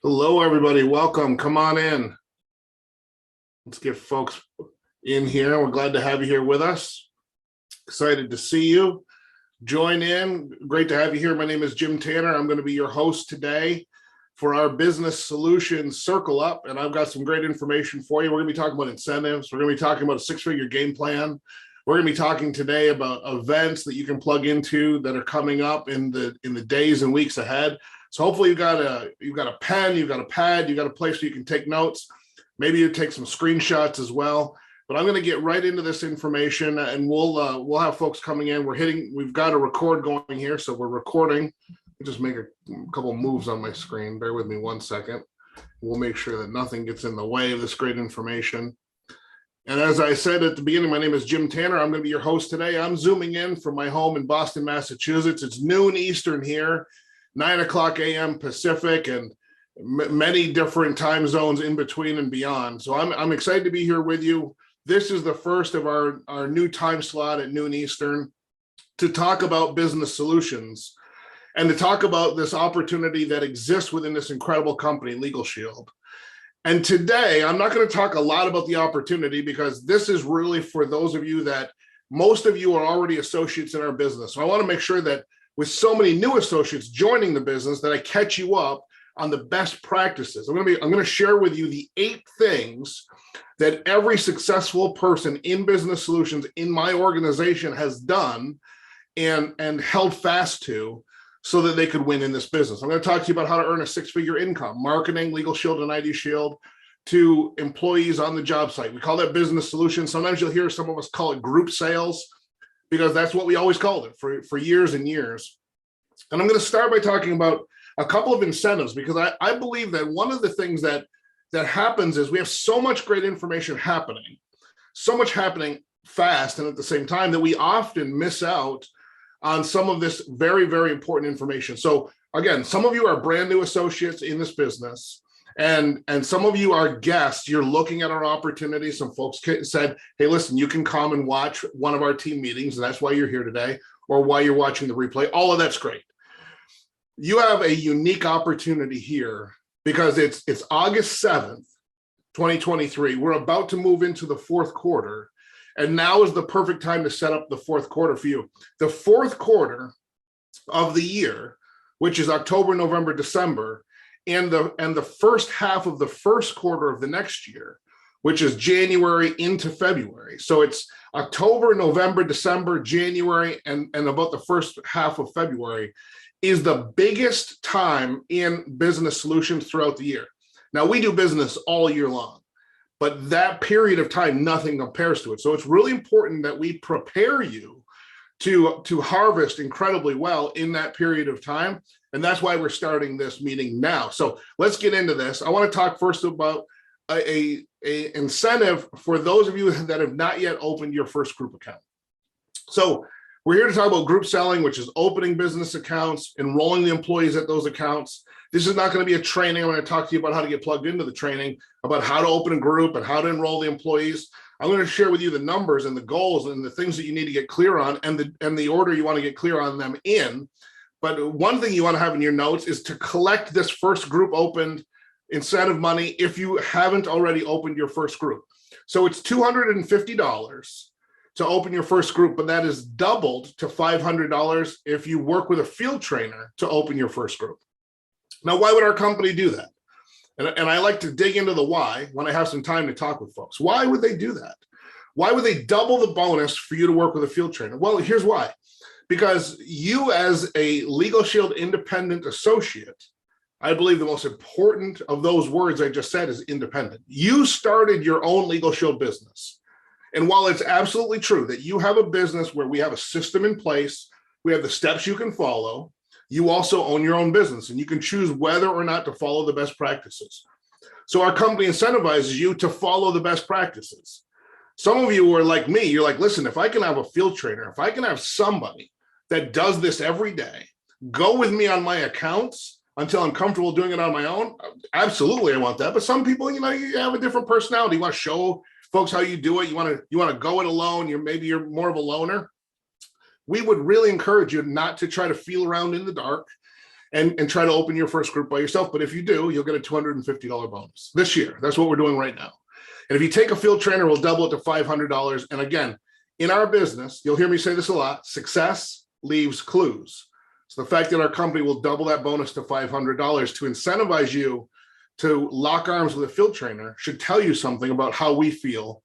Hello, everybody. Welcome. Come on in. Let's get folks in here. We're glad to have you here with us. Excited to see you. Join in. Great to have you here. My name is Jim Tanner. I'm going to be your host today for our business solutions Circle Up, and I've got some great information for you. We're going to be talking about incentives. We're going to be talking about a six-figure game plan. We're going to be talking today about events that you can plug into that are coming up in the days and weeks ahead. So hopefully you've got a pen, you've got a pad, you've got a place where you can take notes. Maybe you take some screenshots as well. But I'm going to get right into this information, and we'll have folks coming in. We've got a record going here, so we're recording. I'll just make a couple moves on my screen. Bear with me one second. We'll make sure that nothing gets in the way of this great information. And as I said at the beginning, my name is Jim Tanner. I'm going to be your host today. I'm zooming in from my home in Boston, Massachusetts. It's noon Eastern here, 9 o'clock a.m. Pacific, and many different time zones in between and beyond. So I'm excited to be here with you. This is the first of our new time slot at noon Eastern to talk about business solutions and to talk about this opportunity that exists within this incredible company, Legal Shield. And today, I'm not going to talk a lot about the opportunity because this is really for those of you that most of you are already associates in our business. So I want to make sure that with so many new associates joining the business that I catch you up on the best practices. I'm going to share with you the 8 things that every successful person in business solutions in my organization has done and held fast to so that they could win in this business. I'm going to talk to you about how to earn a 6-figure income, marketing, Legal Shield and ID Shield to employees on the job site. We call that business solutions. Sometimes you'll hear some of us call it group sales because that's what we always called it for years and years. And I'm going to start by talking about a couple of incentives because I believe that one of the things that happens is we have so much great information happening, so much happening fast and at the same time that we often miss out on some of this very, very important information. So again, some of you are brand new associates in this business, and some of you are guests. You're looking at our opportunity. Some folks said, hey, listen, you can come and watch one of our team meetings, and that's why you're here today, or why you're watching the replay. All of that's great. You have a unique opportunity here because it's August 7th, 2023. We're about to move into the fourth quarter. And now is the perfect time to set up the fourth quarter for you. The fourth quarter of the year, which is October, November, December, and the first half of the first quarter of the next year, which is January into February. So it's October, November, December, January, and about the first half of February is the biggest time in business solutions throughout the year. Now, we do business all year long, but that period of time, nothing compares to it. So it's really important that we prepare you to harvest incredibly well in that period of time. And that's why we're starting this meeting now. So let's get into this. I want to talk first about a incentive for those of you that have not yet opened your first group account. So we're here to talk about group selling, which is opening business accounts, enrolling the employees at those accounts. This is not going to be a training. I'm going to talk to you about how to get plugged into the training, about how to open a group and how to enroll the employees. I'm going to share with you the numbers and the goals and the things that you need to get clear on and the order you want to get clear on them in. But one thing you want to have in your notes is to collect this first group opened incentive money if you haven't already opened your first group. So it's $250 to open your first group, but that is doubled to $500 if you work with a field trainer to open your first group. Now, why would our company do that? And I like to dig into the why when I have some time to talk with folks. Why would they do that? Why would they double the bonus for you to work with a field trainer? Well, here's why. Because you as a Legal Shield independent associate, I believe the most important of those words I just said is independent. You started your own Legal Shield business. And while it's absolutely true that you have a business where we have a system in place, we have the steps you can follow, you also own your own business and you can choose whether or not to follow the best practices. So our company incentivizes you to follow the best practices. Some of you are like me, you're like, listen, if I can have a field trainer, if I can have somebody that does this every day, go with me on my accounts until I'm comfortable doing it on my own, absolutely I want that. But some people, you have a different personality. You want to show folks how you do it. You want to go it alone. Maybe you're more of a loner. We would really encourage you not to try to feel around in the dark and try to open your first group by yourself. But if you do, you'll get a $250 bonus this year. That's what we're doing right now. And if you take a field trainer, we'll double it to $500. And again, in our business, you'll hear me say this a lot, success leaves clues. So the fact that our company will double that bonus to $500 to incentivize you to lock arms with a field trainer should tell you something about how we feel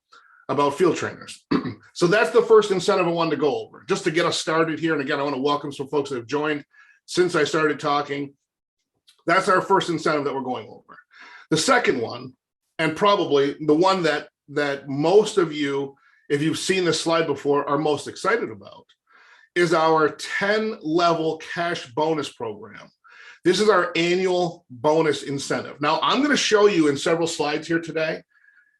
about field trainers. So that's the first incentive I wanted to go over, just to get us started here. And again, I want to welcome some folks that have joined since I started talking. That's our first incentive that we're going over. The second one, and probably the one that most of you, if you've seen this slide before, are most excited about, is our 10-level cash bonus program. This is our annual bonus incentive. Now, I'm going to show you in several slides here today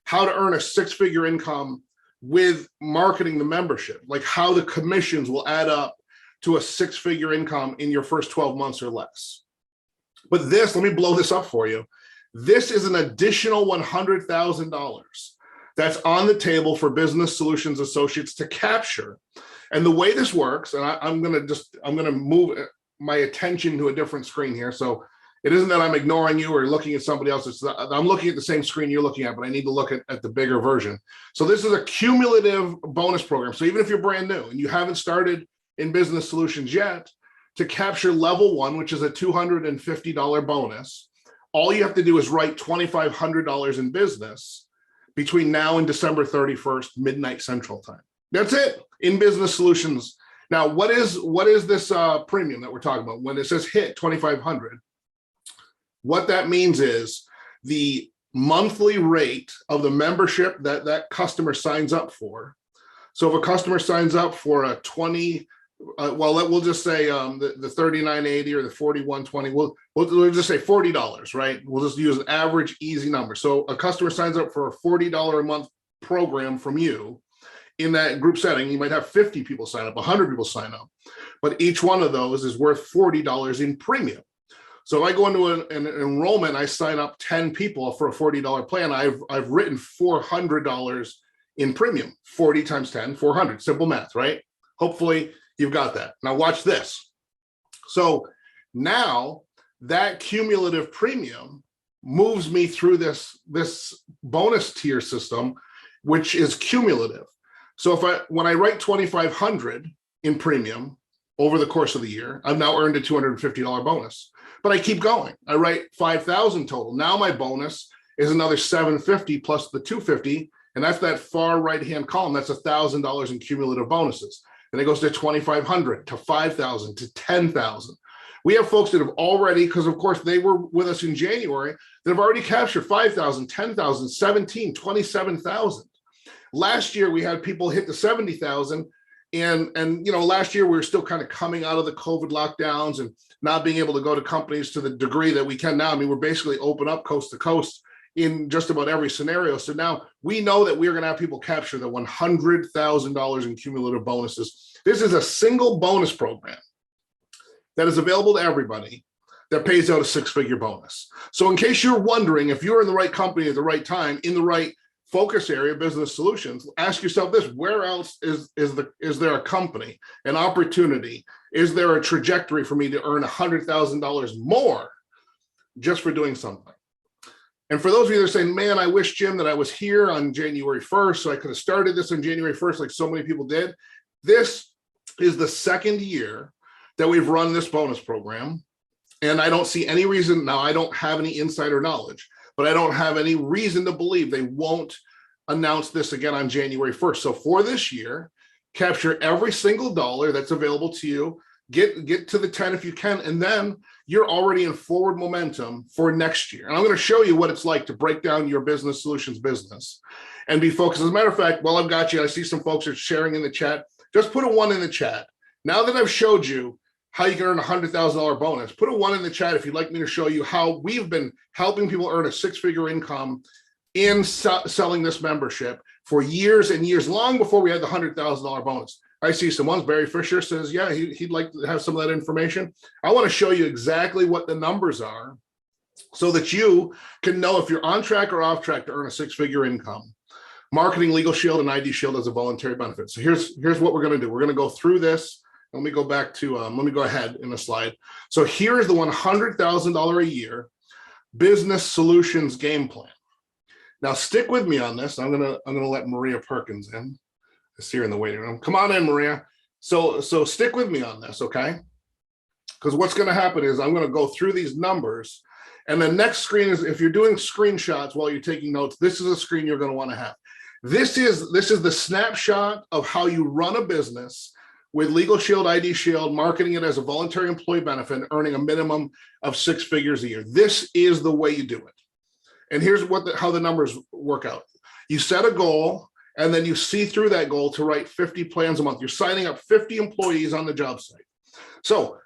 how to earn a six-figure income with marketing the membership, like how the commissions will add up to a six-figure income in your first 12 months or less. But this, let me blow this up for you. This is an additional $100,000 that's on the table for Business Solutions Associates to capture. And the way this works, and I'm going to move my attention to a different screen here. So it isn't that I'm ignoring you or looking at somebody else. I'm looking at the same screen you're looking at, but I need to look at the bigger version. So this is a cumulative bonus program. So even if you're brand new and you haven't started in Business Solutions yet, to capture level one, which is a $250 bonus, all you have to do is write $2,500 in business between now and December 31st, midnight Central Time. That's it in Business Solutions. Now, what is this premium that we're talking about? When it says hit 2,500, what that means is the monthly rate of the membership that customer signs up for. So if a customer signs up for a we'll just say the $39.80 or the $41.20, we'll just say $40, right? We'll just use an average easy number. So a customer signs up for a $40 a month program from you. In that group setting, you might have 50 people sign up, 100 people sign up, but each one of those is worth $40 in premium. So if I go into an enrollment, I sign up 10 people for a $40 plan, I've written $400 in premium. 40 times 10, 400, simple math, right? Hopefully you've got that. Now watch this. So now that cumulative premium moves me through this bonus tier system, which is cumulative. So when I write 2,500 in premium over the course of the year, I've now earned a $250 bonus. But I keep going. I write 5,000 total. Now my bonus is another 750 plus the 250, and that's that far right-hand column. That's $1,000 in cumulative bonuses. And it goes to 2,500, to 5,000, to 10,000. We have folks that have already, because of course they were with us in January, that have already captured 5,000, 10,000, 17, 27,000. Last year, we had people hit the 70,000. And last year, we were still kind of coming out of the COVID lockdowns and not being able to go to companies to the degree that we can now. I mean, we're basically open up coast to coast in just about every scenario. So now we know that we're going to have people capture the $100,000 in cumulative bonuses. This is a single bonus program that is available to everybody that pays out a six-figure bonus. So in case you're wondering if you're in the right company at the right time, in the right focus area, Business Solutions, ask yourself this: where else is there a company, an opportunity? Is there a trajectory for me to earn $100,000 more just for doing something? And for those of you that are saying, man, I wish, Jim, that I was here on January 1st, so I could have started this on January 1st like so many people did. This is the second year that we've run this bonus program. And I don't see any reason, now I don't have any insider knowledge, but I don't have any reason to believe they won't announce this again on January 1st. So for this year, capture every single dollar that's available to you, get to the 10 if you can, and then you're already in forward momentum for next year. And I'm going to show you what it's like to break down your Business Solutions business and be focused. As a matter of fact, while I've got you, I see some folks are sharing in the chat. Just put a 1 in the chat. Now that I've showed you how you can earn a $100,000 bonus, put a 1 in the chat if you'd like me to show you how we've been helping people earn a six-figure income in selling this membership for years and years, long before we had the $100,000 bonus. I see some ones. Barry Fisher says, yeah, he'd like to have some of that information. I want to show you exactly what the numbers are so that you can know if you're on track or off track to earn a six-figure income. Marketing Legal Shield and ID Shield as a voluntary benefit. So here's what we're going to do. We're going to go through this Let me go back to, let me go ahead in the slide. So here's the $100,000 a year business solutions game plan. Now stick with me on this. I'm gonna let Maria Perkins in. I see her in the waiting room. Come on in, Maria. So stick with me on this, okay? Because what's gonna happen is I'm gonna go through these numbers, and the next screen is, if you're doing screenshots while you're taking notes, this is a screen you're gonna wanna have. This is the snapshot of how you run a business with Legal Shield, ID Shield, marketing it as a voluntary employee benefit, earning a minimum of 6 figures a year. This is the way you do it. And here's how the numbers work out. You set a goal, and then you see through that goal to write 50 plans a month. You're signing up 50 employees on the job site. So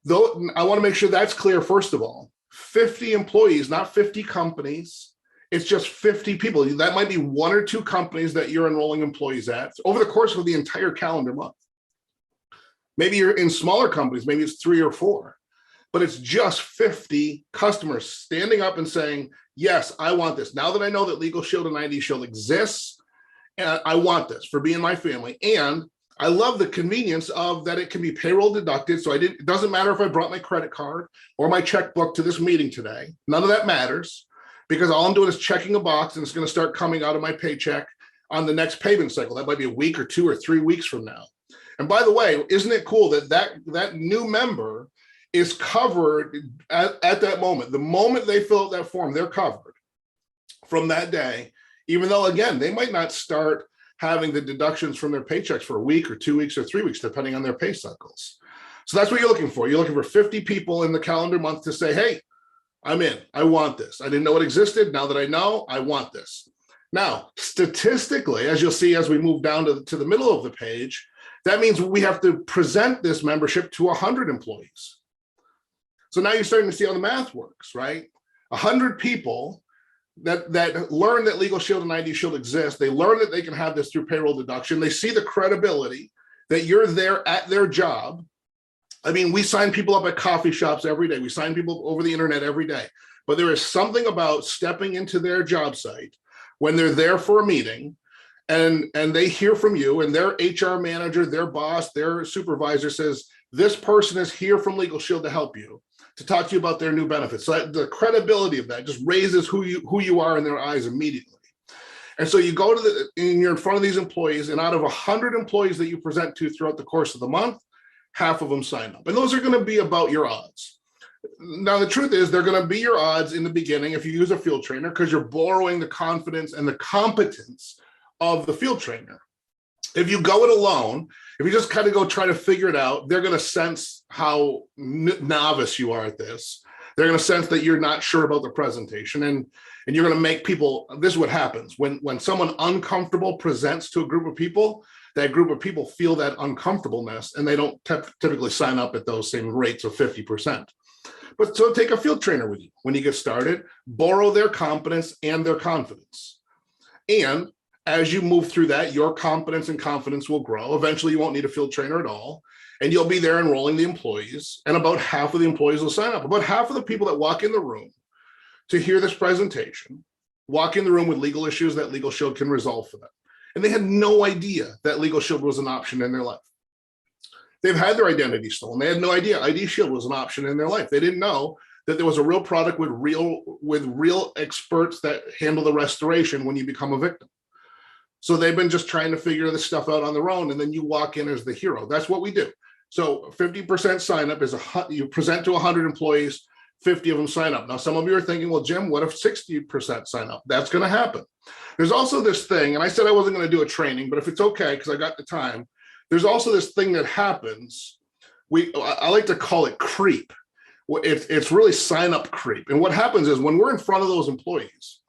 though, I want to make sure that's clear, first of all. 50 employees, not 50 companies. It's just 50 people. That might be 1 or 2 companies that you're enrolling employees at over the course of the entire calendar month. Maybe you're in smaller companies, maybe it's 3 or 4, but it's just 50 customers standing up and saying, yes, I want this. Now that I know that Legal Shield and ID Shield exists, and I want this for me and my family. And I love the convenience of that it can be payroll deducted. So it doesn't matter if I brought my credit card or my checkbook to this meeting today. None of that matters, because all I'm doing is checking a box, and it's going to start coming out of my paycheck on the next payment cycle. That might be a week or 2 or 3 weeks from now. And by the way, isn't it cool that new member is covered at that moment? The moment they fill out that form, they're covered from that day, even though, again, they might not start having the deductions from their paychecks for a week or 2 weeks or 3 weeks, depending on their pay cycles. So that's what you're looking for. You're looking for 50 people in the calendar month to say, hey, I'm in. I want this. I didn't know it existed. Now that I know, I want this. Now, statistically, as you'll see as we move down to the middle of the page, that means we have to present this membership to 100 employees. So now you're starting to see how the math works, right? 100 people that learn that Legal Shield and ID Shield exist. They learn that they can have this through payroll deduction. They see the credibility that you're there at their job. I mean, we sign people up at coffee shops every day. We sign people over the internet every day. But there is something about stepping into their job site when they're there for a meeting, and they hear from you, and their HR manager, their boss, their supervisor says, this person is here from Legal Shield to help you, to talk to you about their new benefits. So the credibility of that just raises who you are in their eyes immediately. And so you go to and you're in front of these employees, and out of 100 employees that you present to throughout the course of the month, half of them sign up. And those are going to be about your odds. Now, the truth is, they're going to be your odds in the beginning if you use a field trainer, because you're borrowing the confidence and the competence of the field trainer. If you go it alone, if you just kind of go try to figure it out, they're going to sense how novice you are at this. They're going to sense that you're not sure about the presentation, and you're going to make people, this is what happens. When someone uncomfortable presents to a group of people, that group of people feel that uncomfortableness, and they don't typically sign up at those same rates of 50%. But so take a field trainer with you when you get started, borrow their competence and their confidence. And as you move through that, your competence and confidence will grow. Eventually, you won't need a field trainer at all, and you'll be there enrolling the employees, and about half of the employees will sign up. About half of the people that walk in the room to hear this presentation walk in the room with legal issues that Legal Shield can resolve for them. And they had no idea that Legal Shield was an option in their life. They've had their identity stolen. They had no idea ID Shield was an option in their life. They didn't know that there was a real product with real experts that handle the restoration when you become a victim. So they've been just trying to figure this stuff out on their own, and then you walk in as the hero. That's what we do. So 50% sign up is you present to 100 employees, 50 of them sign up. Now, some of you are thinking, well, Jim, what if 60% sign up? That's going to happen. There's also this thing, and I said I wasn't going to do a training, but if it's okay, because I got the time, there's also this thing that happens. I like to call it creep. It's really sign up creep. And what happens is when we're in front of those employees,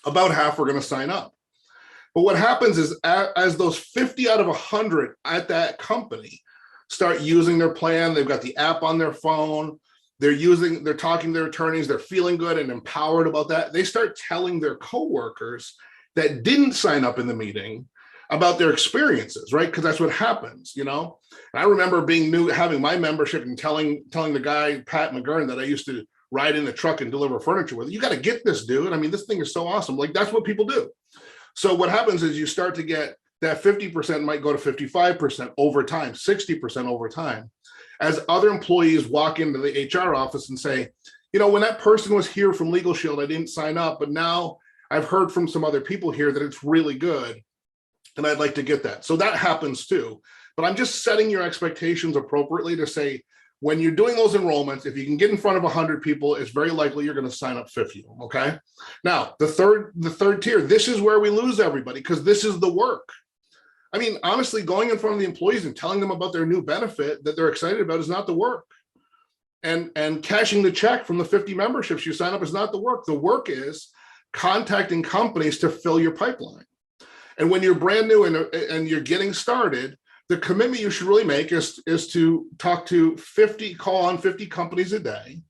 about half are going to sign up. But what happens is as those 50 out of 100 at that company start using their plan, they've got the app on their phone, they're talking to their attorneys, they're feeling good and empowered about that. They start telling their coworkers that didn't sign up in the meeting about their experiences, right? Because that's what happens, you know? And I remember being new, having my membership and telling the guy, Pat McGurn, that I used to ride in the truck and deliver furniture with. You got to get this, dude. I mean, this thing is so awesome. Like, that's what people do. So what happens is you start to get that 50% might go to 55% over time, 60% over time, as other employees walk into the HR office and say, you know, when that person was here from Legal Shield, I didn't sign up, but now I've heard from some other people here that it's really good, and I'd like to get that. So that happens too. But I'm just setting your expectations appropriately to say, when you're doing those enrollments, if you can get in front of 100 people, it's very likely you're going to sign up 50 of them, okay? Now, the third tier, this is where we lose everybody, because this is the work. I mean, honestly, going in front of the employees and telling them about their new benefit that they're excited about is not the work. And cashing the check from the 50 memberships you sign up is not the work. The work is contacting companies to fill your pipeline. And when you're brand new and you're getting started, the commitment you should really make is to talk to 50, call on 50 companies a day.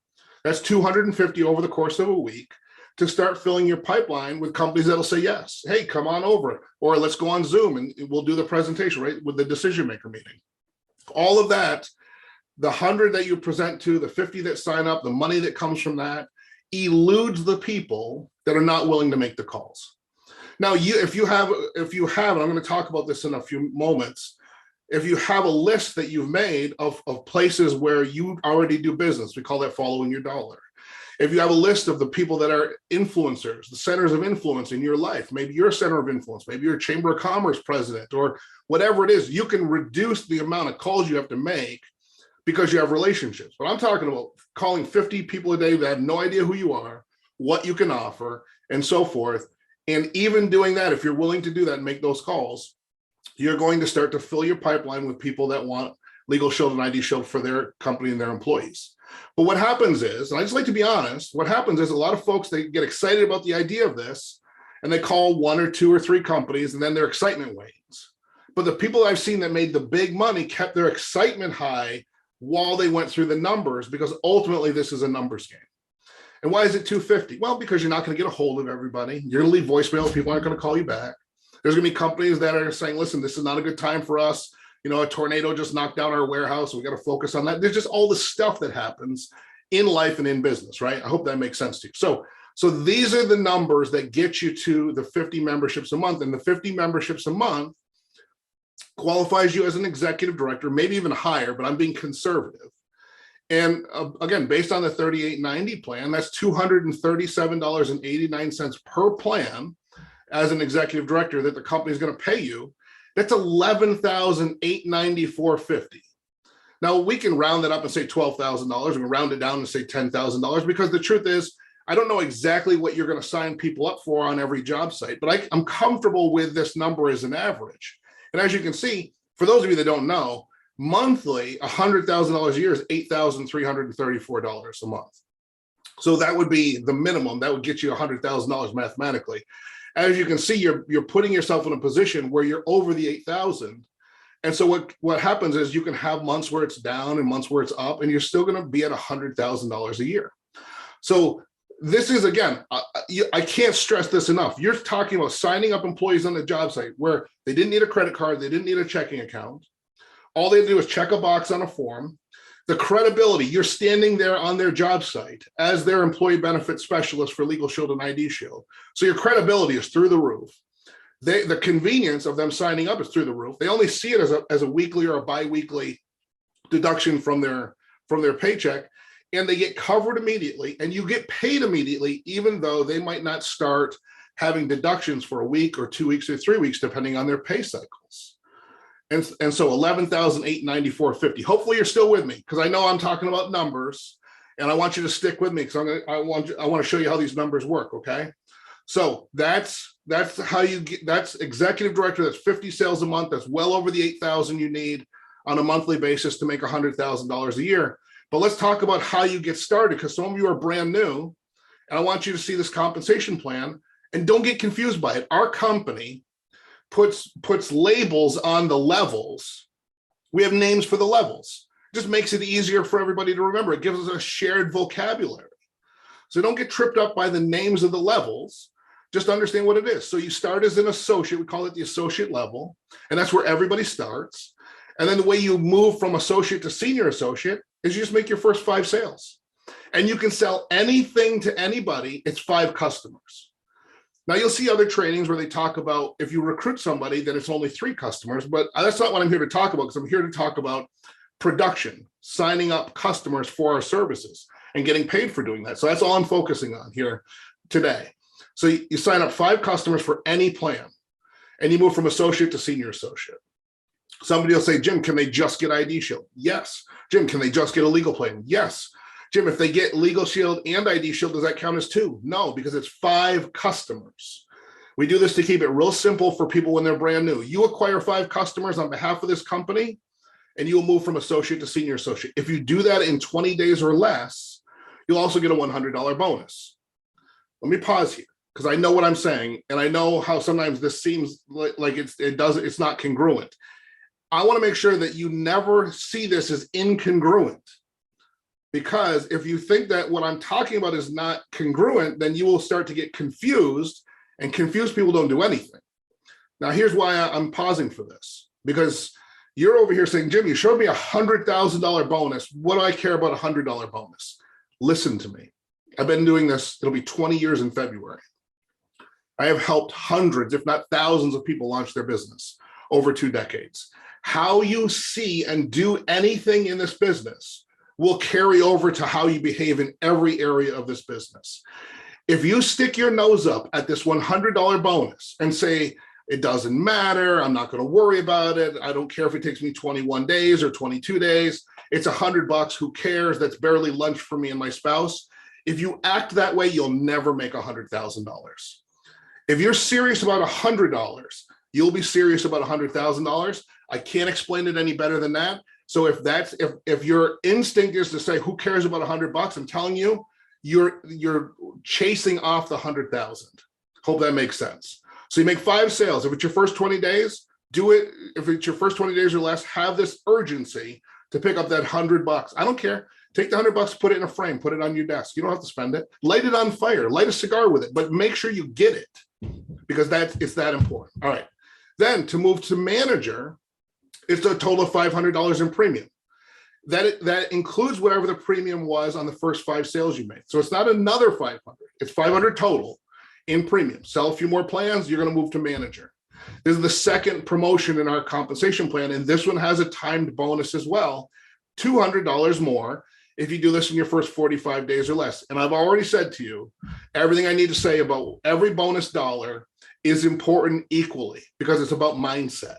That's 250 over the course of a week, to start filling your pipeline with companies that'll say yes. Hey, come on over, or let's go on Zoom and we'll do the presentation, right, with the decision maker meeting. All of that, the 100 that you present to, the 50 that sign up, the money that comes from that eludes the people that are not willing to make the calls. Now, if you have, and I'm going to talk about this in a few moments, if you have a list that you've made of places where you already do business, we call that following your dollar. If you have a list of the people that are influencers, the centers of influence in your life, maybe you're a center of influence, maybe you're a Chamber of Commerce president, or whatever it is, you can reduce the amount of calls you have to make because you have relationships. But I'm talking about calling 50 people a day that have no idea who you are, what you can offer, and so forth. And even doing that, if you're willing to do that and make those calls, you're going to start to fill your pipeline with people that want Legal Shield and ID Shield for their company and their employees. But what happens is, and I just like to be honest, what happens is a lot of folks, they get excited about the idea of this and they call 1 or 2 or 3 companies, and then their excitement wanes. But the people I've seen that made the big money kept their excitement high while they went through the numbers, because ultimately this is a numbers game. And why is it 250? Well, because you're not going to get a hold of everybody. You're going to leave voicemails. People aren't going to call you back. There's going to be companies that are saying, listen, this is not a good time for us. You know, a tornado just knocked down our warehouse. We got to focus on that. There's just all this stuff that happens in life and in business, right? I hope that makes sense to you. So these are the numbers that get you to the 50 memberships a month. And the 50 memberships a month qualifies you as an executive director, maybe even higher, but I'm being conservative. And again, based on the 3890 plan, that's $237.89 per plan as an executive director that the company is going to pay you. That's $11,894.50. Now we can round that up and say $12,000. We can round it down and say $10,000, because the truth is, I don't know exactly what you're going to sign people up for on every job site, but I'm comfortable with this number as an average. And as you can see, for those of you that don't know, monthly, $100,000 a year is $8,334 a month. So that would be the minimum. That would get you $100,000 mathematically. As you can see, you're putting yourself in a position where you're over the 8,000. And so what happens is you can have months where it's down and months where it's up, and you're still going to be at $100,000 a year. So this is, again, I can't stress this enough. You're talking about signing up employees on the job site where they didn't need a credit card, they didn't need a checking account. All they do is check a box on a form. The credibility, you're standing there on their job site as their employee benefit specialist for Legal Shield and ID Shield. So your credibility is through the roof. The convenience of them signing up is through the roof. They only see it as a weekly or a bi-weekly deduction from their paycheck, and they get covered immediately, and you get paid immediately, even though they might not start having deductions for a week or 2 weeks or 3 weeks, depending on their pay cycles. And so $11,894.50. Hopefully you're still with me, because I know I'm talking about numbers, and I want you to stick with me, because I want to show you how these numbers work. Okay, so that's how you get. That's executive director. That's 50 sales a month. That's well over the 8,000 you need on a monthly basis to make $100,000 a year. But let's talk about how you get started, because some of you are brand new, and I want you to see this compensation plan, and don't get confused by it. Our company puts labels on the levels. We have names for the levels. It just makes it easier for everybody to remember. It gives us a shared vocabulary. So don't get tripped up by the names of the levels. Just understand what it is. So you start as an associate. We call it the associate level, and that's where everybody starts. And then the way you move from associate to senior associate is you just make your first 5 sales. And you can sell anything to anybody. It's 5 customers. Now you'll see other trainings where they talk about if you recruit somebody, then it's only 3 customers, but that's not what I'm here to talk about, because I'm here to talk about production, signing up customers for our services and getting paid for doing that. So that's all I'm focusing on here today. So you sign up 5 customers for any plan and you move from associate to senior associate. Somebody will say, Jim, can they just get ID Shield? Yes. Jim, can they just get a legal plan? Yes. Jim, if they get Legal Shield and ID Shield, does that count as 2? No, because it's 5 customers. We do this to keep it real simple for people when they're brand new. You acquire 5 customers on behalf of this company, and you will move from associate to senior associate. If you do that in 20 days or less, you'll also get a $100 bonus. Let me pause here, because I know what I'm saying, and I know how sometimes this seems like it's not congruent. I want to make sure that you never see this as incongruent. Because if you think that what I'm talking about is not congruent, then you will start to get confused, and confused people don't do anything. Now, here's why I'm pausing for this, because you're over here saying, Jim, you showed me a $100,000 bonus. What do I care about a $100 bonus? Listen to me. I've been doing this. It'll be 20 years in February. I have helped hundreds, if not thousands of people launch their business over 2 decades. How you see and do anything in this business will carry over to how you behave in every area of this business. If you stick your nose up at this $100 bonus and say, it doesn't matter, I'm not going to worry about it, I don't care if it takes me 21 days or 22 days, it's $100, who cares, that's barely lunch for me and my spouse. If you act that way, you'll never make $100,000. If you're serious about $100, you'll be serious about $100,000. I can't explain it any better than that. So if your instinct is to say, who cares about $100, I'm telling you, you're chasing off the 100,000. Hope that makes sense. So you make 5 sales. If it's your first 20 days, do it. If it's your first 20 days or less, have this urgency to pick up that $100. I don't care. Take the $100, put it in a frame, put it on your desk. You don't have to spend it. Light it on fire, light a cigar with it, but make sure you get it, because it's that important. All right. Then to move to manager, it's a total of $500 in premium. That includes whatever the premium was on the first 5 sales you made. So it's not another 500. It's 500 total in premium. Sell a few more plans, you're going to move to manager. This is the second promotion in our compensation plan, and this one has a timed bonus as well, $200 more if you do this in your first 45 days or less. And I've already said to you, everything I need to say about every bonus dollar is important equally, because it's about mindset.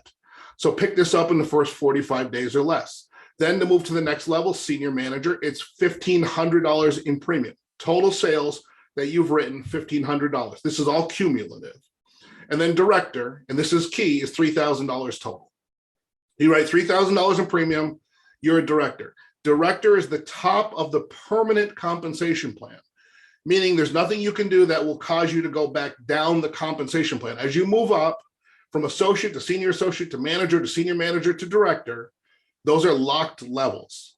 So pick this up in the first 45 days or less. Then to move to the next level, senior manager, it's $1,500 in premium. Total sales that you've written, $1,500. This is all cumulative. And then director, and this is key, is $3,000 total. You write $3,000 in premium, you're a director. Director is the top of the permanent compensation plan, meaning there's nothing you can do that will cause you to go back down the compensation plan. As you move up from associate to senior associate to manager to senior manager to director, those are locked levels.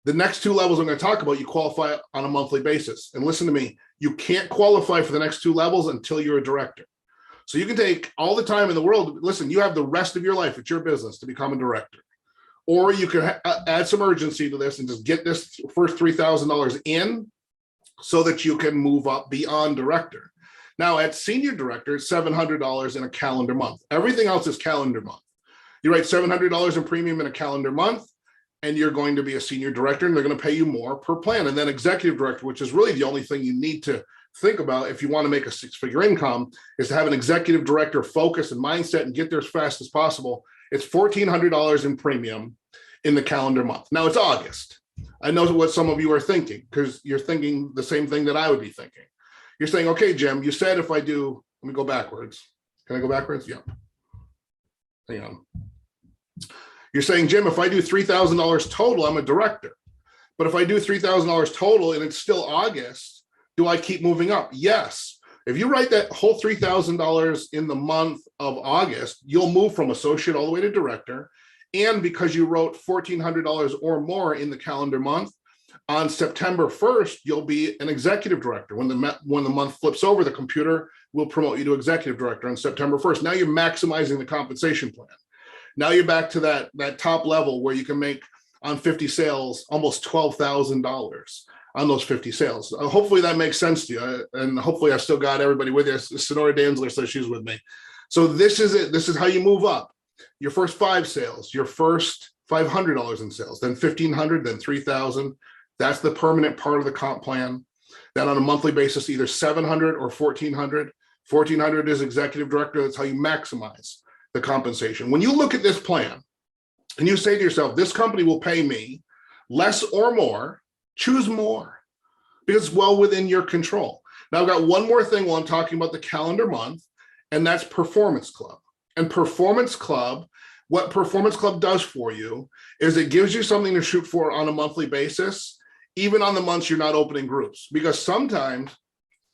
The next 2 levels I'm going to talk about, you qualify on a monthly basis. And listen to me, you can't qualify for the next 2 levels until you're a director. So you can take all the time in the world. Listen, you have the rest of your life, it's your business to become a director. Or you can add some urgency to this and just get this first $3,000 in so that you can move up beyond director. Now at senior director, it's $700 in a calendar month. Everything else is calendar month. You write $700 in premium in a calendar month, and you're going to be a senior director, and they're going to pay you more per plan. And then executive director, which is really the only thing you need to think about if you want to make a 6-figure income, is to have an executive director focus and mindset and get there as fast as possible. It's $1,400 in premium in the calendar month. Now it's August. I know what some of you are thinking, because you're thinking the same thing that I would be thinking. You're saying, okay, Jim, you said if I do, let me go backwards. Can I go backwards? Yep. Hang on. You're saying, Jim, if I do $3,000 total, I'm a director. But if I do $3,000 total and it's still August, do I keep moving up? Yes. If you write that whole $3,000 in the month of August, you'll move from associate all the way to director. And because you wrote $1,400 or more in the calendar month, on September 1st, you'll be an executive director. When the month flips over, the computer will promote you to executive director on September 1st. Now you're maximizing the compensation plan. Now you're back to that top level where you can make on 50 sales almost $12,000 on those 50 sales. Hopefully that makes sense to you. And hopefully I've still got everybody with you. Sonora Danzler says she's with me. So this is it. This is how you move up. Your first 5 sales, your first $500 in sales, then $1,500, then $3,000. That's the permanent part of the comp plan. Then on a monthly basis, either $700 or $1,400. $1,400 is executive director. That's how you maximize the compensation. When you look at this plan and you say to yourself, this company will pay me less or more, choose more, because it's well within your control. Now I've got one more thing while I'm talking about the calendar month, and that's Performance Club. And Performance Club, what Performance Club does for you is it gives you something to shoot for on a monthly basis, even on the months you're not opening groups. Because sometimes,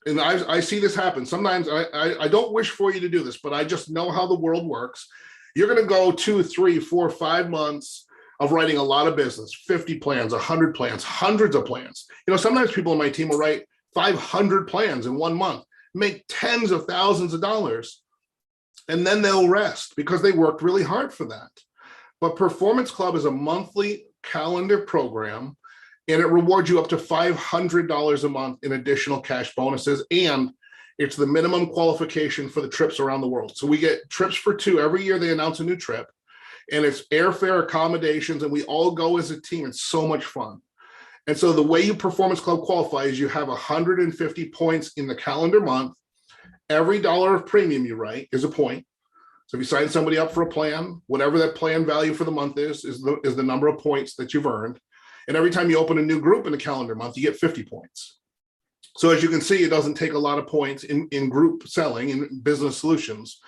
and I see this happen, sometimes I don't wish for you to do this, but I just know how the world works. You're going to go 2, 3, 4, 5 months of writing a lot of business, 50 plans, 100 plans, hundreds of plans. Sometimes people on my team will write 500 plans in 1 month, make tens of thousands of dollars, and then they'll rest because they worked really hard for that. But Performance Club is a monthly calendar program, and it rewards you up to $500 a month in additional cash bonuses, and it's the minimum qualification for the trips around the world. So we get trips for 2 every year. They announce a new trip, and it's airfare, accommodations, and we all go as a team. It's so much fun. And so the way you Performance Club qualify is you have 150 points in the calendar month. Every dollar of premium you write is a point. So if you sign somebody up for a plan, whatever that plan value for the month is the number of points that you've earned. And every time you open a new group in a calendar month, you get 50 points. So as you can see, it doesn't take a lot of points in group selling, in business solutions,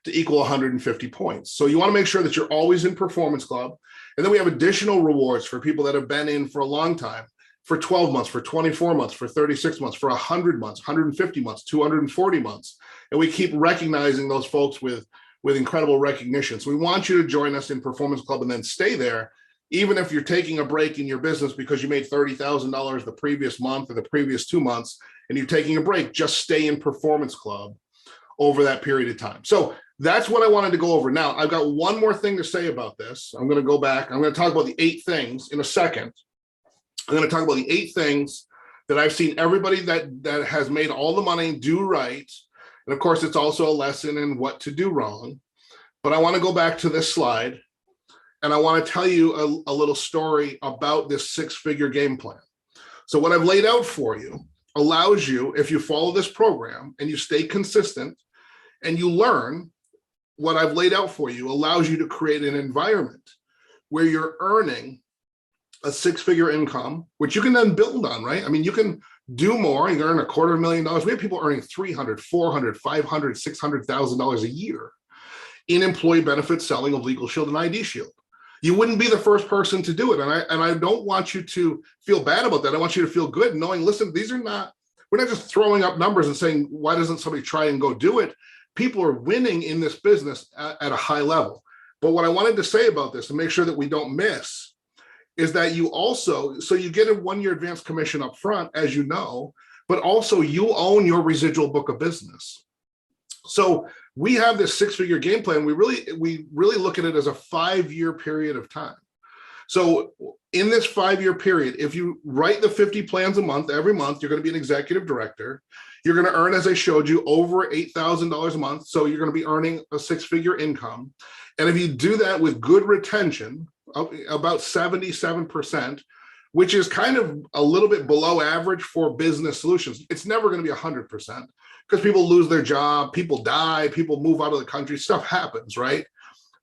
to equal 150 points. So you want to make sure that you're always in Performance Club. And then we have additional rewards for people that have been in for a long time, for 12 months, for 24 months, for 36 months, for 100 months, 150 months, 240 months. And we keep recognizing those folks with incredible recognition. So we want you to join us in Performance Club and then stay there, even if you're taking a break in your business because you made $30,000 the previous month or the previous 2 months, and you're taking a break, just stay in Performance Club over that period of time. So that's what I wanted to go over. Now, I've got one more thing to say about this. I'm going to go back. I'm going to talk about the 8 things in a second. I'm going to talk about the 8 things that I've seen everybody that has made all the money do right. And of course, it's also a lesson in what to do wrong. But I want to go back to this slide, and I want to tell you a little story about this 6-figure game plan. So what I've laid out for you allows you, if you follow this program and you stay consistent and you learn what I've laid out for you, allows you to create an environment where you're earning a 6-figure income, which you can then build on, right? I mean, you can do more. You can earn $250,000. We have people earning $300,000, $400,000, $500,000, $600,000 a year in employee benefits selling of Legal Shield and ID Shield. You wouldn't be the first person to do it. And I don't want you to feel bad about that. I want you to feel good knowing, listen, we're not just throwing up numbers and saying, why doesn't somebody try and go do it? People are winning in this business at a high level. But what I wanted to say about this and make sure that we don't miss is that you also, so you get a 1-year advance commission up front, as you know, but also you own your residual book of business. So we have this 6-figure game plan. We really look at it as a 5-year period of time. So in this 5-year period, if you write the 50 plans a month, every month, you're going to be an executive director. You're going to earn, as I showed you, over $8,000 a month. So you're going to be earning a 6-figure income. And if you do that with good retention, about 77%, which is kind of a little bit below average for business solutions. It's never going to be 100% because people lose their job, people die, people move out of the country, stuff happens, right?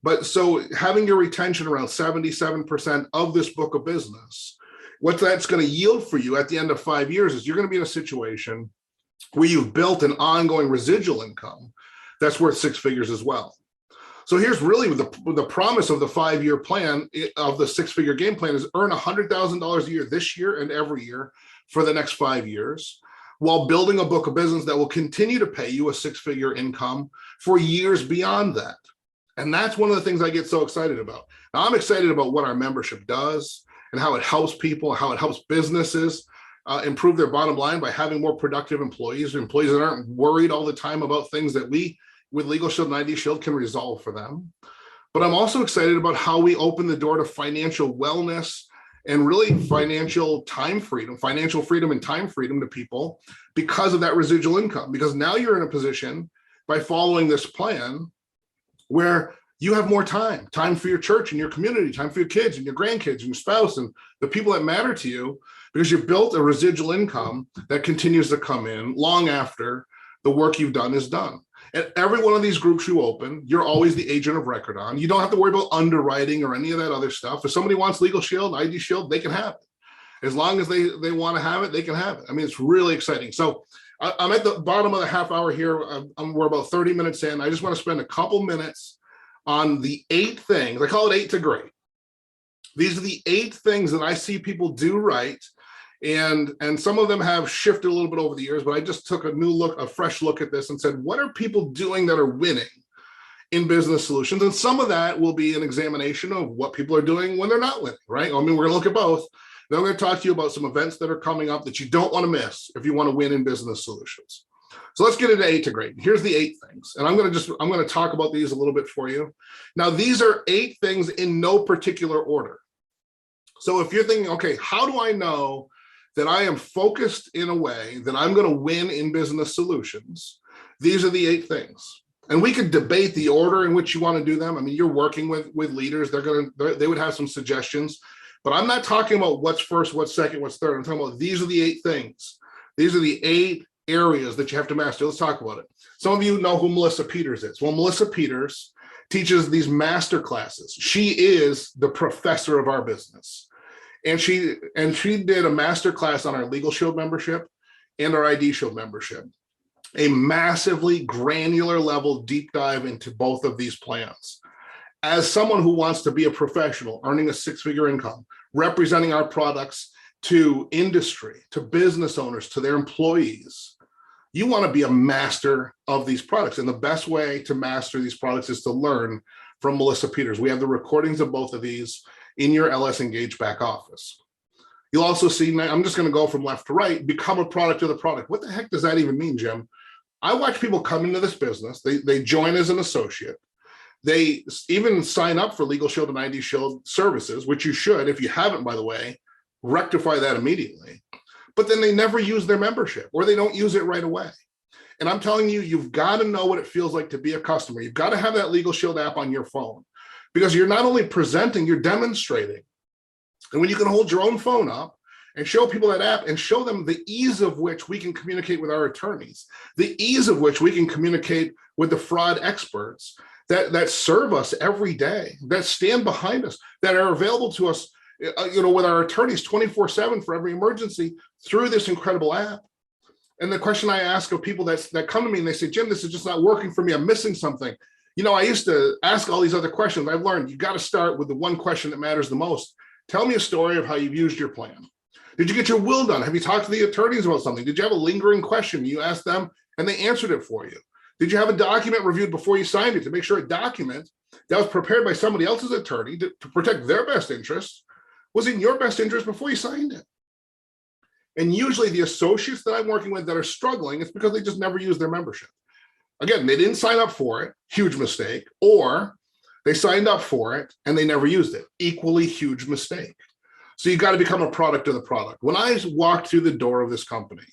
But so having your retention around 77% of this book of business, what that's going to yield for you at the end of 5 years is you're going to be in a situation where you've built an ongoing residual income that's worth 6 figures as well. So here's really the promise of the 5-year plan of the 6-figure game plan is earn $100,000 a year this year and every year for the next 5 years, while building a book of business that will continue to pay you a 6-figure income for years beyond that. And that's one of the things I get so excited about. Now, I'm excited about what our membership does and how it helps people, how it helps businesses improve their bottom line by having more productive employees that aren't worried all the time about things that we with Legal Shield and ID Shield can resolve for them. But I'm also excited about how we open the door to financial wellness and really financial freedom and time freedom to people because of that residual income. Because now you're in a position by following this plan where you have more time for your church and your community, time for your kids and your grandkids and your spouse and the people that matter to you, because you've built a residual income that continues to come in long after the work you've done is done. And every one of these groups you open, you're always the agent of record on. You don't have to worry about underwriting or any of that other stuff. If somebody wants Legal Shield, ID Shield, they can have it. As long as they want to have it, they can have it. I mean, it's really exciting. So I'm at the bottom of the half hour here. We're about 30 minutes in. I just want to spend a couple minutes on the 8 things. I call it 8 to great. These are the 8 things that I see people do right. And some of them have shifted a little bit over the years, but I just took a fresh look at this and said, what are people doing that are winning in business solutions? And some of that will be an examination of what people are doing when they're not winning, right? I mean, we're gonna look at both. Then I'm gonna talk to you about some events that are coming up that you don't wanna miss if you wanna win in business solutions. So let's get into 8 to great. Here's the 8 things. And I'm gonna talk about these a little bit for you. Now, these are 8 things in no particular order. So if you're thinking, okay, how do I know that I am focused in a way that I'm going to win in business solutions? These are the 8 things. And we could debate the order in which you want to do them. I mean, you're working with leaders. They would have some suggestions, but I'm not talking about what's first, what's second, what's third. I'm talking about these are the 8 things. These are the 8 areas that you have to master. Let's talk about it. Some of you know who Melissa Peters is. Well, Melissa Peters teaches these master classes. She is the professor of our business. And she did a master class on our Legal Shield membership and our ID Shield membership, a massively granular level deep dive into both of these plans. As someone who wants to be a professional, earning a 6-figure income, representing our products to industry, to business owners, to their employees, you want to be a master of these products. And the best way to master these products is to learn from Melissa Peters. We have the recordings of both of these in your LS Engage back office. You'll also see, I'm just going to go from left to right, become a product of the product. What the heck does that even mean, Jim? I watch people come into this business. They join as an associate. They even sign up for Legal Shield and ID Shield services, which you should. If you haven't, by the way, rectify that immediately. But then they never use their membership, or they don't use it right away. And I'm telling you, you've got to know what it feels like to be a customer. You've got to have that Legal Shield app on your phone, because you're not only presenting, you're demonstrating. And when you can hold your own phone up and show people that app and show them the ease of which we can communicate with our attorneys, the ease of which we can communicate with the fraud experts that serve us every day, that stand behind us, that are available to us, with our attorneys 24/7 for every emergency through this incredible app. And the question I ask of people that come to me and they say, Jim, this is just not working for me. I'm missing something. I used to ask all these other questions. I've learned you got to start with the one question that matters the most. Tell me a story of how you've used your plan. Did you get your will done? Have you talked to the attorneys about something? Did you have a lingering question? You asked them and they answered it for you. Did you have a document reviewed before you signed it to make sure a document that was prepared by somebody else's attorney to protect their best interests was in your best interest before you signed it? And usually the associates that I'm working with that are struggling, it's because they just never use their membership. Again, they didn't sign up for it, huge mistake, or they signed up for it and they never used it, equally huge mistake. So you got to become a product of the product. When I walked through the door of this company,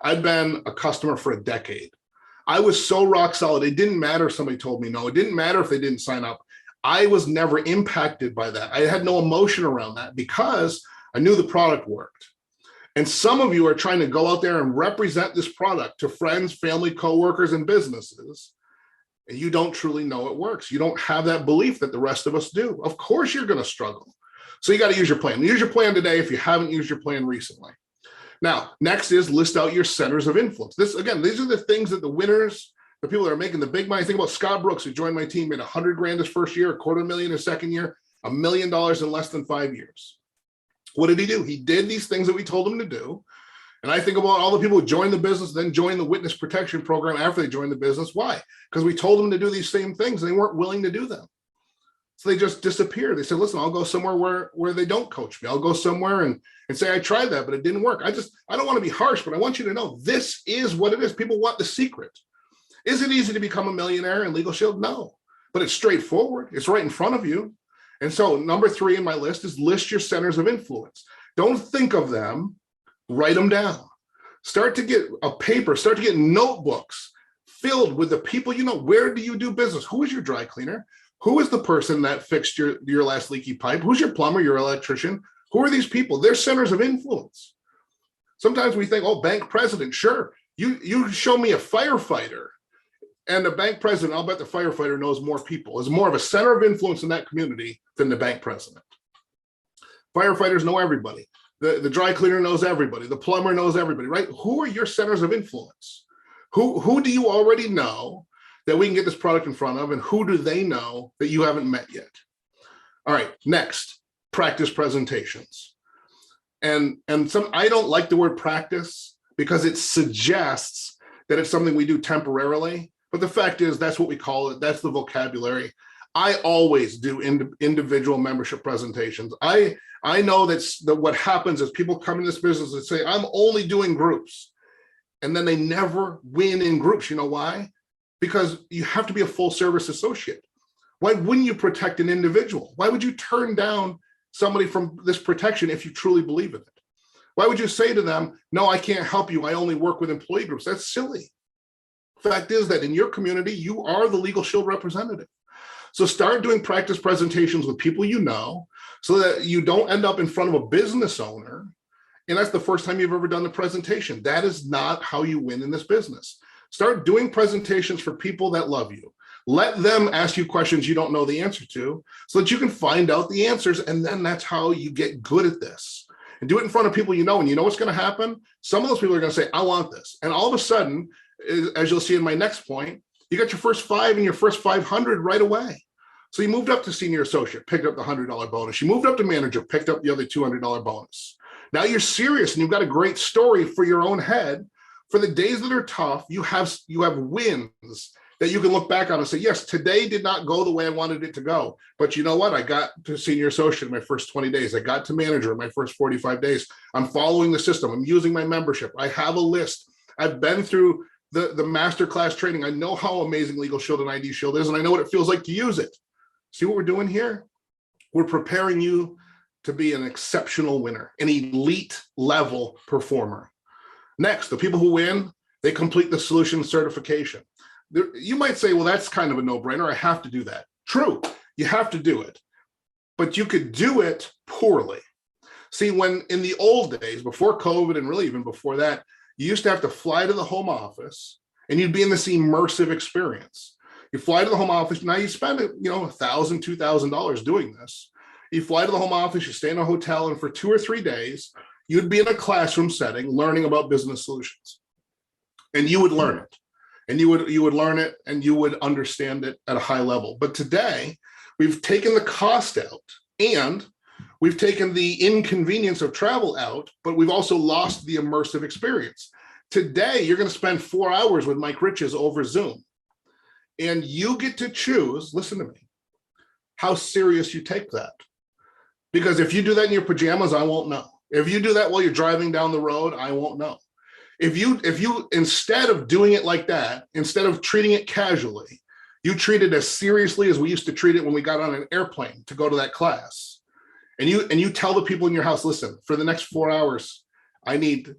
I'd been a customer for a decade. I was so rock solid. It didn't matter if somebody told me no. It didn't matter if they didn't sign up. I was never impacted by that. I had no emotion around that because I knew the product worked. And some of you are trying to go out there and represent this product to friends, family, coworkers, and businesses, and you don't truly know it works. You don't have that belief that the rest of us do. Of course you're going to struggle. So you got to use your plan. Use your plan today if you haven't used your plan recently. Now, next is list out your centers of influence. These are the things that the winners, the people that are making the big money. Think about Scott Brooks, who joined my team, made $100,000 his first year, $250,000 his second year, $1 million in less than 5 years. What did he do? He did these things that we told him to do. And I think about all the people who joined the business, then joined the witness protection program after they joined the business. Why? Because we told them to do these same things and they weren't willing to do them. So they just disappeared. They said, listen, I'll go somewhere where they don't coach me. I'll go somewhere and say, I tried that, but it didn't work. I don't want to be harsh, but I want you to know this is what it is. People want the secret. Is it easy to become a millionaire in Legal Shield? No, but it's straightforward. It's right in front of you. And so number 3 in my list is list your centers of influence. Don't think of them, write them down. Start to get a paper, start to get notebooks filled with the people you know. Where do you do business? Who is your dry cleaner? Who is the person that fixed your last leaky pipe? Who's your plumber, your electrician? Who are these people? They're centers of influence. Sometimes we think, oh, bank president, sure. You show me a firefighter and the bank president, I'll bet the firefighter knows more people, is more of a center of influence in that community than the bank president. Firefighters know everybody. The dry cleaner knows everybody. The plumber knows everybody, right? Who are your centers of influence? Who do you already know that we can get this product in front of, and who do they know that you haven't met yet? All right, next, practice presentations. And I don't like the word practice because it suggests that it's something we do temporarily, but the fact is that's what we call it. That's the vocabulary. I always do individual membership presentations. I know that what happens is people come in this business and say, I'm only doing groups. And then they never win in groups. You know why? Because you have to be a full service associate. Why wouldn't you protect an individual? Why would you turn down somebody from this protection if you truly believe in it? Why would you say to them, no, I can't help you, I only work with employee groups? That's silly. Fact is that in your community, you are the Legal Shield representative. So start doing practice presentations with people you know so that you don't end up in front of a business owner and that's the first time you've ever done the presentation. That is not how you win in this business. Start doing presentations for people that love you. Let them ask you questions you don't know the answer to so that you can find out the answers. And then that's how you get good at this. And do it in front of people you know, and you know what's going to happen? Some of those people are going to say, I want this. And all of a sudden, as you'll see in my next point, you got your first 5 and your first 500 right away. So you moved up to senior associate, picked up the $100 bonus. You moved up to manager, picked up the other $200 bonus. Now you're serious and you've got a great story for your own head. For the days that are tough, you have wins that you can look back on and say, yes, today did not go the way I wanted it to go. But you know what? I got to senior associate in my first 20 days. I got to manager in my first 45 days. I'm following the system. I'm using my membership. I have a list. I've been through the masterclass training. I know how amazing Legal Shield and ID Shield is, and I know what it feels like to use it. See what we're doing here? We're preparing you to be an exceptional winner, an elite level performer. Next, the people who win, they complete the solution certification. You might say, well, that's kind of a no-brainer. I have to do that. True, you have to do it, but you could do it poorly. See, when in the old days, before COVID and really even before that, you used to have to fly to the home office and you'd be in this immersive experience. You fly to the home office, now you spend $1,000, $2,000 doing this. You fly to the home office, you stay in a hotel, and for 2 or 3 days, you'd be in a classroom setting learning about business solutions. And you would learn it. And you would learn it and you would understand it at a high level. But today, we've taken the cost out and we've taken the inconvenience of travel out, but we've also lost the immersive experience. Today, you're going to spend 4 hours with Mike Riches over Zoom. And you get to choose, listen to me, how serious you take that. Because if you do that in your pajamas, I won't know. If you do that while you're driving down the road, I won't know. If you instead of doing it like that, instead of treating it casually, you treat it as seriously as we used to treat it when we got on an airplane to go to that class. And you tell the people in your house, listen, for the next 4 hours, I need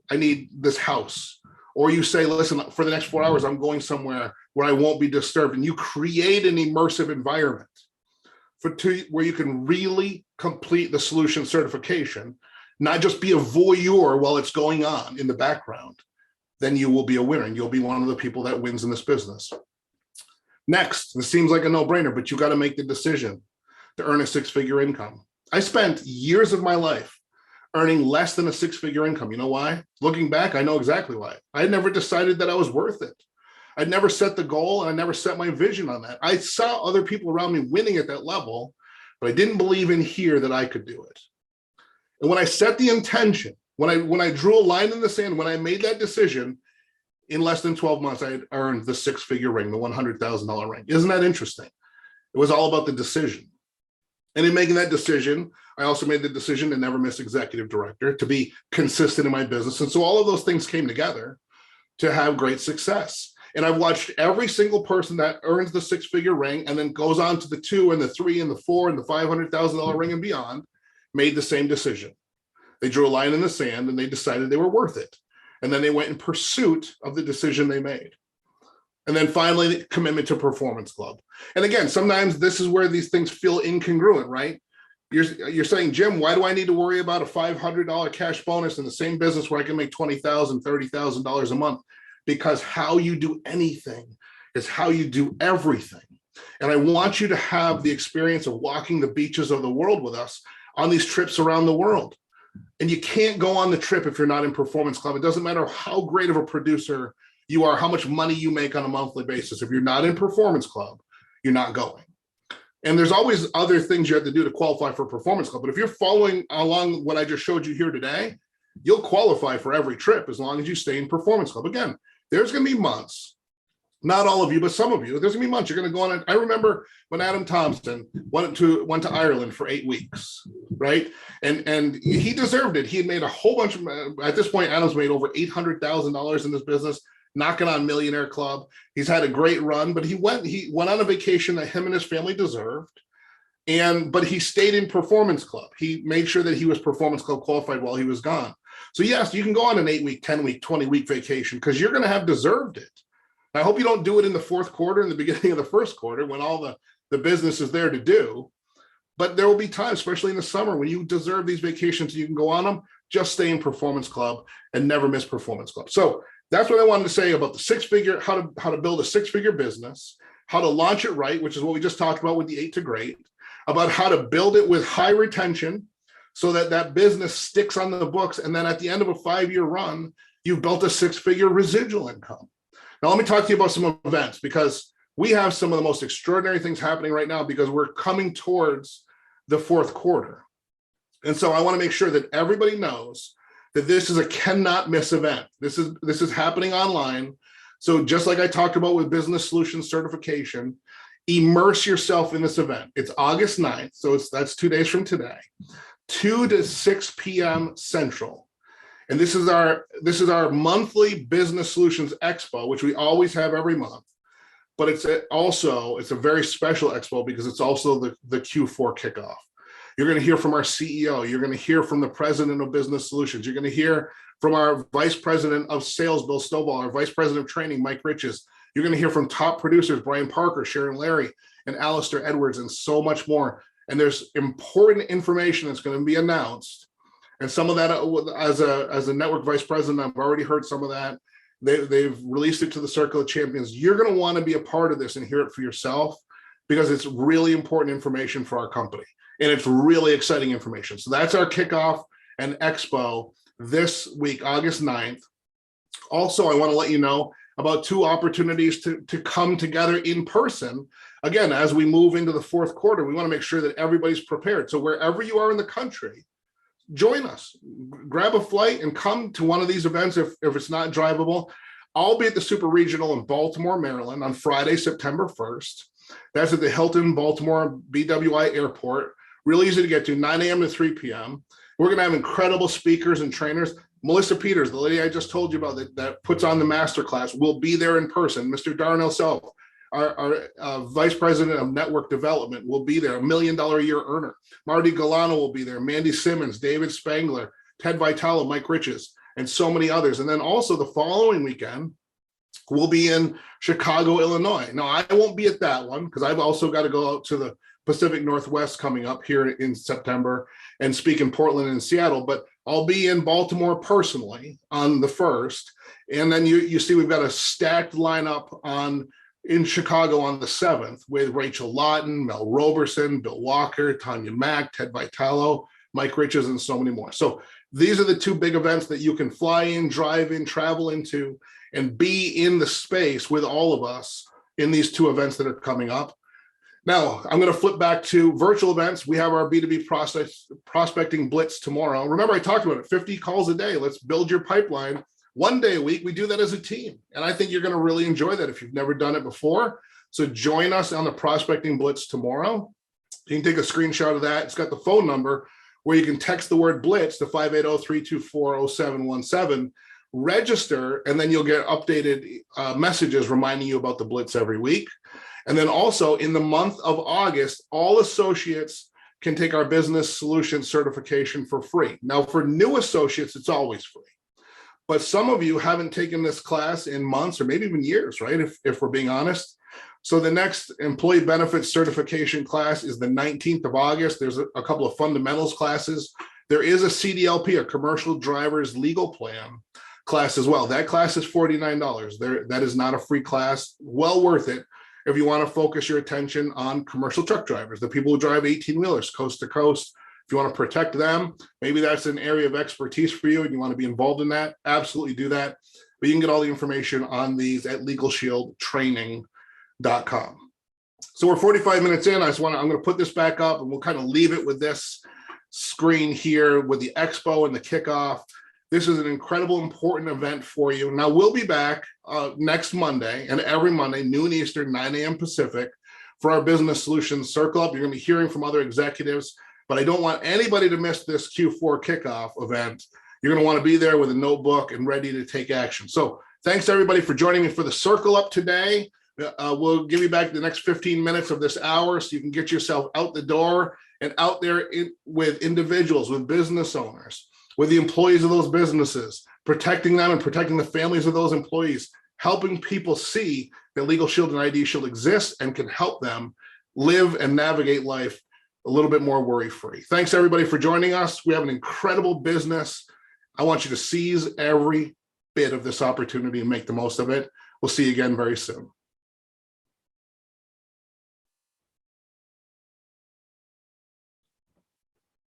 this house. Or you say, listen, for the next 4 hours, I'm going somewhere where I won't be disturbed. And you create an immersive environment where you can really complete the solution certification, not just be a voyeur while it's going on in the background. Then you will be a winner and you'll be one of the people that wins in this business. Next, this seems like a no-brainer, but you got to make the decision to earn a 6-figure income. I spent years of my life earning less than a 6-figure income. You know why? Looking back, I know exactly why. I had never decided that I was worth it. I'd never set the goal and I never set my vision on that. I saw other people around me winning at that level, but I didn't believe in here that I could do it. And when I set the intention, when I drew a line in the sand, when I made that decision, in less than 12 months, I had earned the 6-figure ring, the $100,000 ring. Isn't that interesting? It was all about the decision. And in making that decision, I also made the decision to never miss executive director, to be consistent in my business. And so all of those things came together to have great success. And I've watched every single person that earns the six-figure ring and then goes on to the 2 and the 3 and the 4 and the $500,000 ring and beyond, made the same decision. They drew a line in the sand and they decided they were worth it. And then they went in pursuit of the decision they made. And then finally, the commitment to Performance Club. And again, sometimes this is where these things feel incongruent, right? You're saying, Jim, why do I need to worry about a $500 cash bonus in the same business where I can make $20,000, $30,000 a month? Because how you do anything is how you do everything. And I want you to have the experience of walking the beaches of the world with us on these trips around the world. And you can't go on the trip if you're not in Performance Club. It doesn't matter how great of a producer you are, how much money you make on a monthly basis. If you're not in Performance Club, you're not going. And there's always other things you have to do to qualify for Performance Club. But if you're following along what I just showed you here today, you'll qualify for every trip as long as you stay in Performance Club. Again, there's going to be months, not all of you, but some of you, there's going to be months you're going to go on. I remember when Adam Thompson went to Ireland for 8 weeks, right? And he deserved it. He had made a whole bunch of, at this point, Adam's made over $800,000 in this business, knocking on Millionaire Club. He's had a great run, but he went on a vacation that him and his family deserved. But he stayed in Performance Club. He made sure that he was Performance Club qualified while he was gone. So yes, you can go on an 8-week, 10-week, 20-week vacation because you're going to have deserved it. I hope you don't do it in the fourth quarter and the beginning of the first quarter when all the business is there to do. But there will be times, especially in the summer, when you deserve these vacations, you can go on them. Just stay in Performance Club and never miss Performance Club. So that's what I wanted to say about the six-figure, how to build a six-figure business, how to launch it right, which is what we just talked about with the 8 to Great, about how to build it with high retention so that that business sticks on the books. And then at the end of a 5-year run, you've built a 6-figure residual income. Now, let me talk to you about some events because we have some of the most extraordinary things happening right now because we're coming towards the fourth quarter. And so I want to make sure that everybody knows that this is a cannot miss event. This is happening online. So just like I talked about with Business Solutions Certification, immerse yourself in this event. It's August 9th, so that's 2 days from today, 2 to 6 p.m. Central. And this is our monthly Business Solutions Expo, which we always have every month. But it's a very special expo because it's also the Q4 kickoff. You're going to hear from our CEO. You're going to hear from the president of Business Solutions. You're going to hear from our vice president of sales, Bill Stovall, our vice president of training, Mike Riches. You're going to hear from top producers, Brian Parker, Sharon Larry, and Alistair Edwards, and so much more. And there's important information that's going to be announced. And some of that, as a network vice president, I've already heard some of that. They've released it to the Circle of Champions. You're going to want to be a part of this and hear it for yourself because it's really important information for our company. And it's really exciting information. So that's our kickoff and expo this week, August 9th. Also, I want to let you know about 2 opportunities to come together in person. Again, as we move into the fourth quarter, we want to make sure that everybody's prepared. So wherever you are in the country, join us, grab a flight and come to one of these events if it's not drivable. I'll be at the Super Regional in Baltimore, Maryland on Friday, September 1st. That's at the Hilton Baltimore BWI Airport. Really easy to get to, 9 a.m. to 3 p.m. We're going to have incredible speakers and trainers. Melissa Peters, the lady I just told you about that puts on the masterclass, will be there in person. Mr. Darnell Self, our vice president of network development, will be there, $1 million a year earner. Marty Galano will be there, Mandy Simmons, David Spangler, Ted Vitale, Mike Riches, and so many others. And then also the following weekend, we'll be in Chicago, Illinois. Now, I won't be at that one because I've also got to go out to the Pacific Northwest coming up here in September and speak in Portland and Seattle, but I'll be in Baltimore personally on the 1st. And then you see we've got a stacked lineup in Chicago on the 7th with Rachel Lawton, Mel Roberson, Bill Walker, Tanya Mack, Ted Vitalo, Mike Riches, and so many more. So these are the 2 big events that you can fly in, drive in, travel into, and be in the space with all of us in these 2 events that are coming up. Now, I'm going to flip back to virtual events. We have our B2B prospecting blitz tomorrow. Remember, I talked about it, 50 calls a day. Let's build your pipeline. 1 day a week, we do that as a team. And I think you're going to really enjoy that if you've never done it before. So join us on the prospecting blitz tomorrow. You can take a screenshot of that. It's got the phone number where you can text the word blitz to 580-324-0717. register, and then you'll get updated messages reminding you about the Blitz every week. And then also in the month of August, all associates can take our business solutions certification for free. Now, for new associates, it's always free. But some of you haven't taken this class in months or maybe even years, right? If we're being honest. So the next employee benefits certification class is the 19th of August. There's a couple of fundamentals classes. There is a CDLP, a commercial driver's legal plan class as well. That class is $49. That is not a free class. Well worth it if you want to focus your attention on commercial truck drivers, the people who drive 18-wheelers coast to coast. If you want to protect them, maybe that's an area of expertise for you and you want to be involved in that, absolutely do that. But you can get all the information on these at LegalShieldTraining.com. So we're 45 minutes in. I'm going to put this back up and we'll kind of leave it with this screen here with the expo and the kickoff. This is an incredible, important event for you. Now, we'll be back next Monday and every Monday, noon Eastern, 9 a.m. Pacific, for our Business Solutions Circle Up. You're going to be hearing from other executives, but I don't want anybody to miss this Q4 kickoff event. You're going to want to be there with a notebook and ready to take action. So thanks, everybody, for joining me for the Circle Up today. We'll give you back the next 15 minutes of this hour so you can get yourself out the door and out there with individuals, with business owners, with the employees of those businesses, protecting them and protecting the families of those employees, helping people see that Legal Shield and ID Shield exists and can help them live and navigate life a little bit more worry-free. Thanks, everybody, for joining us. We have an incredible business. I want you to seize every bit of this opportunity and make the most of it. We'll see you again very soon.